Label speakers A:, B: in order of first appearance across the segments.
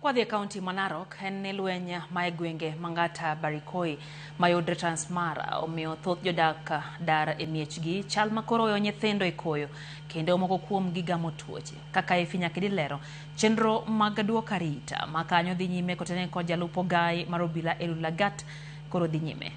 A: Kwadhi County Manarok en lweny ma gwenge Mangata Barikoi mayudre Transmara omiyo thoth jodak dar e miechgi chal makoro oyo nyithindo ikoyo kendo moko kuom gigamo tuoche kaka Ifinya Kidilero chenro mag duoko arita makanyo dhi nyime kotene kod jalupo gai mar obila Eliud Lagat koro dhi nyime.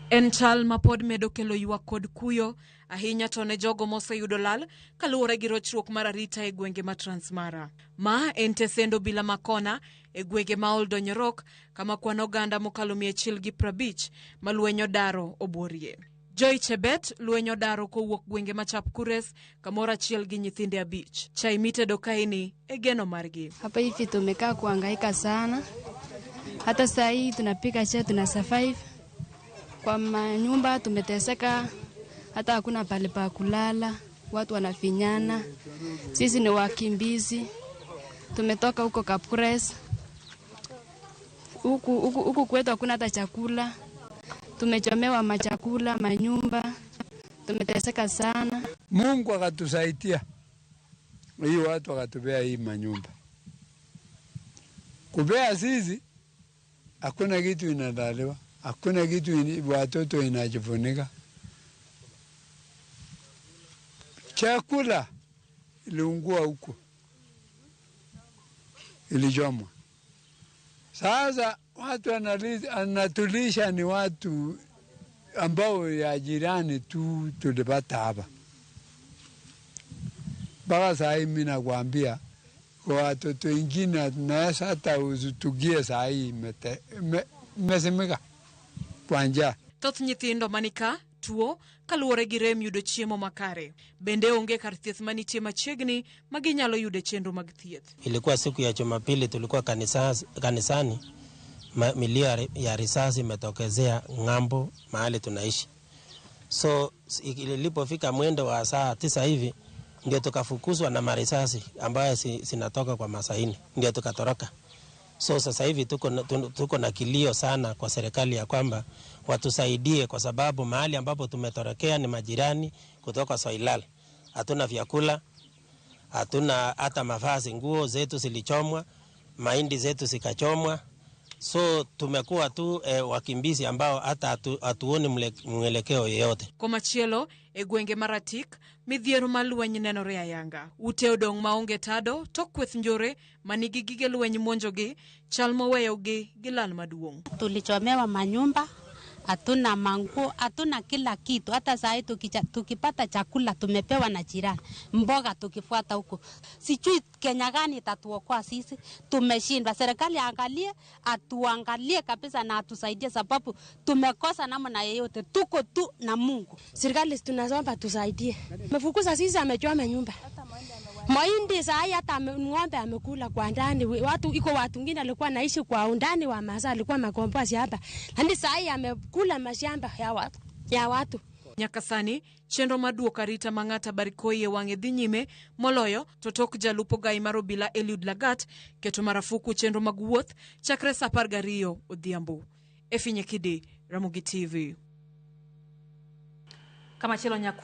A: En chal ma pod medo kelo ywak kod kuyo ahinya to ne jogo moseyudo lal kaluwore gi rochruok mar arita e gwenge ma Transmara. Ma en tesendo bila makona e gwenge ma Oldonyorok kama kwan oganda mokalo 150 ma lwenyo daro oborie. Joy Chebet lwenyo daro kowuok gwenge ma Chapkures kamora achiel gi nyithinde 5. Chai mitedo kaini e geno margi.
B: Hapa hivi tumekaa kuhangaika sana. Hata saa hii tunapika chai tuna survive. Kwa manyumba tumeteseka, hata hakuna pale pa kulala, watu wanafinyana. Sisi ni wakimbizi. Tumetoka huko Kapkures. Huku kwetu hakuna hata chakula. Tumechomewa machakula, manyumba. Tumeteseka sana.
C: Mungu akatusaidia. Hii watu wakatupea hii manyumba. Kupea sisi hakuna kitu inadaliwa. Hakuna kitu watoto inajifunika. Chakula iliungua huko. Ilijomwa. Sasa watu anatulisha ni watu ambao ya jirani tu tulipata hapa. Baka saa hii mimi nakwambia kwa watoto wengine tunaweza hata usitugie saa hii mesemeka. Kwanja.
A: Thoth nyithindo manika tuo kaluwore gi rem yudo chiemo makare. Bende onge kar thieth manitie machiegni maginyalo yude chenro mag thieth.
D: Ilikuwa siku ya Jumapili tulikuwa kanisani. Milio ya risasi imetokezea ng'ambo mahali tunaishi. So ilipofika mwendo wa saa 9 hivi ndio tukafukuzwa na marisasi ambayo zinatoka kwa masaini. Ndio tukatoroka. So sasa hivi tuko na kilio sana kwa serikali ya kwamba watusaidie kwa sababu mahali ambapo tumetorokea ni majirani kutoka Soilal. Hatuna vyakula, hatuna hata mavazi, nguo zetu zilichomwa, mahindi zetu zikachomwa. So tumekuwa tu wakimbizi ambao hata hatuoni mwelekeo yoyote.
A: Kwa machielo e gwenge Maratik midhiero malweny nenore ayanga. Ute odong maonge tado tok kweth njore manigi gige lweny monjogi chal moweyogi gi lal maduong'.
E: Tulichomewa manyumba, hatuna manguo, hatuna kila kitu. Hata saa hii tukipata chakula tumepewa na jirani. Mboga tukifuata huko. Sijui Kenya gani itatuokoa sisi. Tumeshindwa. Serikali angalie, atuangalie kabisa na atusaidie sababu tumekosa namna yoyote. Tuko tu na Mungu.
B: Serikali tunaomba tusaidie. Mefukuza sisi amechoma nyumba. Mahindi saa hii hata ng'ombe amekula kwa ndani. Watu wengine walikuwa naishi kwa undani wa masa alikuwa makombozi hapa. Hadi saa hii amekula mashamba ya watu.
A: Nyakasani chenro maduoko arita Mangata Barikoi wang'e dhi nyime moloyo to tok jalupo gai mar obila Eliud Lagat keto marafuku chenro mag wuoth chakre saa 12 odhiambo. Ifinya Kidilero, Ramogi TV. Kama chelo nyakura